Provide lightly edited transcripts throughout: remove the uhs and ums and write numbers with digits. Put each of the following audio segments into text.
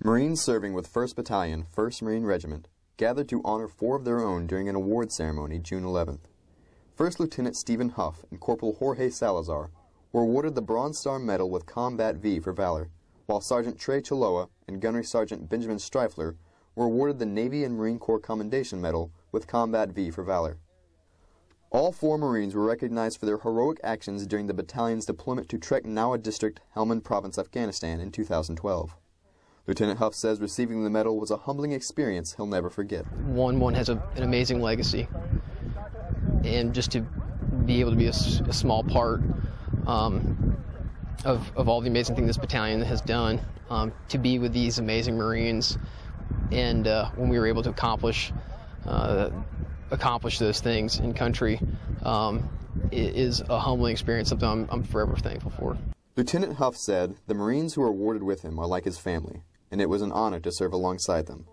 Marines serving with 1st Battalion, 1st Marine Regiment, gathered to honor 4 of their own during an award ceremony June 11th. First Lieutenant Stephen Huff and Corporal Jorge Salazar were awarded the Bronze Star Medal with Combat V for Valor, while Sergeant Trey Cholewa and Gunnery Sergeant Benjamin Stryffeler were awarded the Navy and Marine Corps Commendation Medal with Combat V for Valor. All 4 Marines were recognized for their heroic actions during the battalion's deployment to Trek Nawa District, Helmand Province, Afghanistan in 2012. Lieutenant Huff says receiving the medal was a humbling experience he'll never forget. One has an amazing legacy, and just to be able to be a small part of all the amazing things this battalion has done, to be with these amazing Marines, and when we were able to accomplish those things in country, is a humbling experience, something I'm forever thankful for. Lieutenant Huff said the Marines who are awarded with him are like his family, and it was an honor to serve alongside them.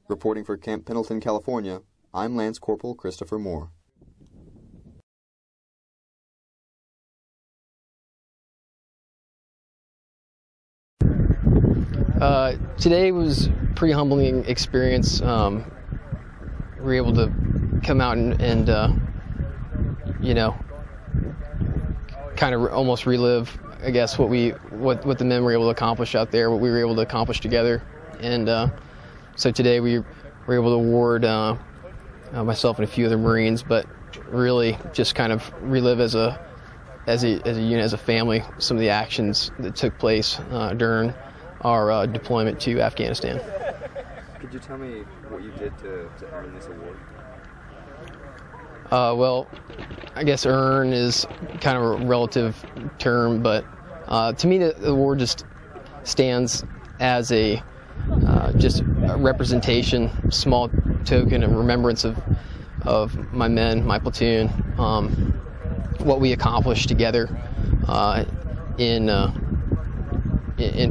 Reporting for Camp Pendleton, California, I'm Lance Corporal Christopher Moore. Today was a pretty humbling experience. We were able to come out and you know, kind of almost relive, I guess, what the men were able to accomplish out there, what we were able to accomplish together. And so today we were able to award myself and a few other Marines, but really just kind of relive as a unit, as a family, some of the actions that took place during our deployment to Afghanistan. Could you tell me what you did to earn this award? Well, I guess earn is kind of a relative term, but to me the award just stands as a just a representation, small token of remembrance of my men, my platoon, what we accomplished together in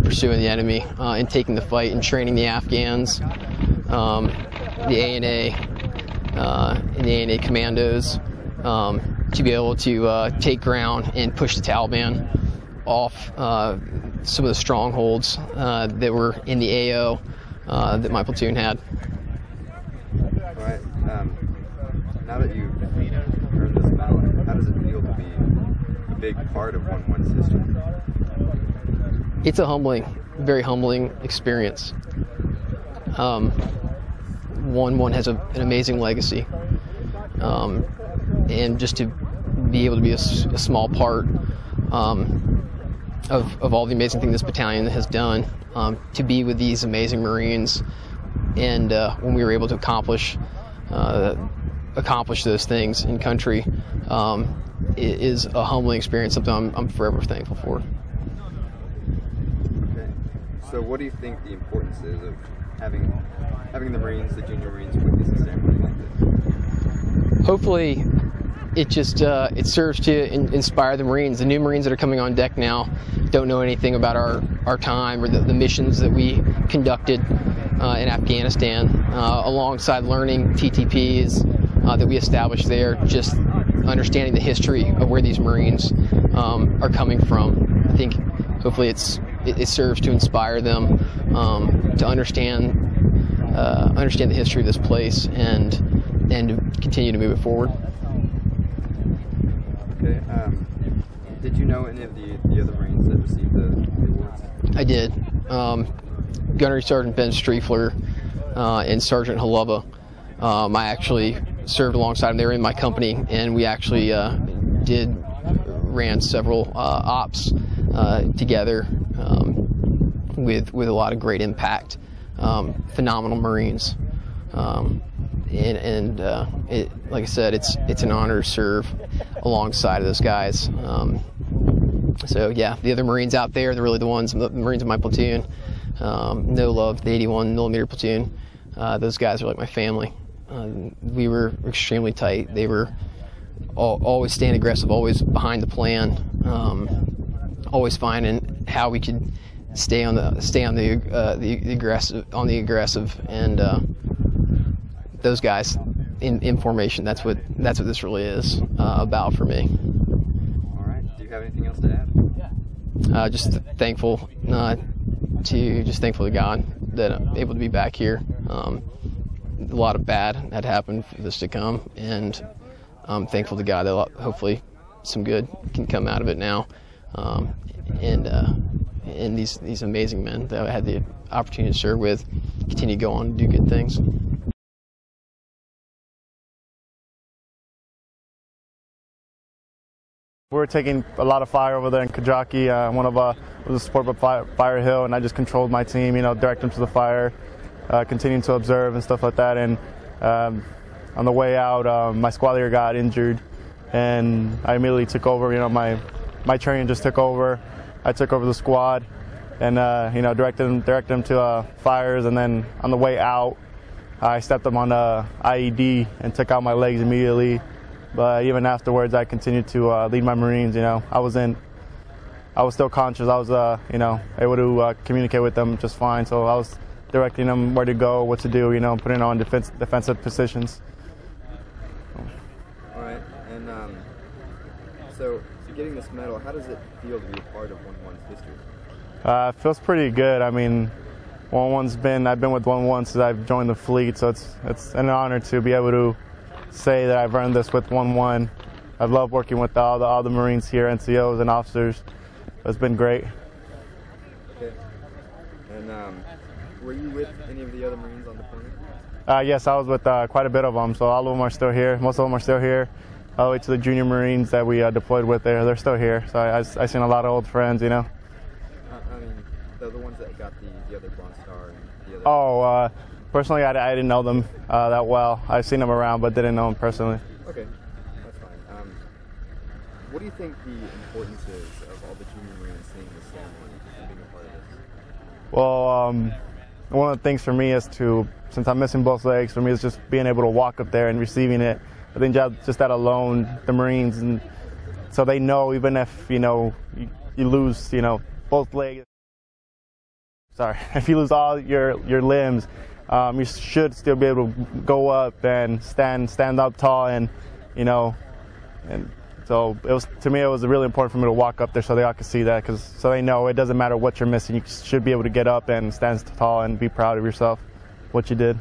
pursuing the enemy, in taking the fight and training the Afghans, the ANA, and the ANA commandos, to be able to take ground and push the Taliban off some of the strongholds that were in the AO that my platoon had. All right. Now that you've earned this medal, how does it feel to be a big part of 1-1's history? It's a humbling, very humbling experience. 1-1 has an amazing legacy, and just to be able to be a small part of all the amazing things this battalion has done, to be with these amazing Marines, and when we were able to accomplish those things in country, is a humbling experience, something I'm forever thankful for. So what do you think the importance is of having the Marines, the junior Marines, witness a ceremony like this? Hopefully it just it serves to inspire the Marines. The new Marines that are coming on deck now don't know anything about our time or the missions that we conducted in Afghanistan, alongside learning TTPs that we established there, just understanding the history of where these Marines are coming from. I think hopefully it serves to inspire them to understand the history of this place and continue to move it forward. Okay. Did you know any of the other Marines that received the awards? I did. Gunnery Sergeant Ben Stryffeler and Sergeant Cholewa. I actually served alongside them. They were in my company, and we actually ran several ops together with a lot of great impact. Phenomenal Marines, and like I said, it's an honor to serve alongside of those guys. So yeah, the other Marines out there, they're really the Marines of my platoon. No love, the 81 millimeter platoon. Those guys are like my family. We were extremely tight. They were always staying aggressive, always behind the plan, always finding how we could stay on the aggressive, and those guys in formation. That's what this really is about for me. All right. Do you have anything else to add? Just thankful to God. that I'm able to be back here. A lot of bad had happened for this to come, and I'm thankful to God that hopefully some good can come out of it now. And these amazing men that I had the opportunity to serve with continue to go on and do good things. We were taking a lot of fire over there in Kajaki. One of was a support by Fire Hill, and I just controlled my team, direct them to the fire, continuing to observe and stuff like that. And on the way out, my squad leader got injured, and I immediately took over. My training just took over. I took over the squad, and directed them to fires. And then on the way out, I stepped them on the IED and took out my legs immediately. But even afterwards, I continued to lead my Marines. I was still conscious. I was, able to communicate with them just fine. So I was directing them where to go, what to do, putting them on defensive positions. All right, and so getting this medal, how does it feel to be a part of 1-1's history? It feels pretty good. I mean, I've been with 1-1 since I've joined the fleet, so it's an honor to be able to say that I've earned this with 1-1. I've loved working with all the Marines here, NCOs and officers. It's been great. Okay. And were you with any of the other Marines on deployment? Yes, I was with quite a bit of them, so all of them are still here. Most of them are still here. All the way to the junior Marines that we deployed with there, they're still here. So I've seen a lot of old friends, I mean, the ones that got the other Bronze Star and the other... Oh, personally, I didn't know them that well. I've seen them around, but didn't know them personally. Okay, that's fine. What do you think the importance is of all the junior Marines seeing this ceremony and being a part of this? Well, one of the things for me is since I'm missing both legs, for me is just being able to walk up there and receiving it. I think just that alone, the Marines, and so they know even if, you lose, both legs. Sorry, if you lose all your limbs, you should still be able to go up and stand up tall, and and so to me it was really important for me to walk up there so they all could see that, so they know it doesn't matter what you're missing, you should be able to get up and stand tall and be proud of yourself, what you did.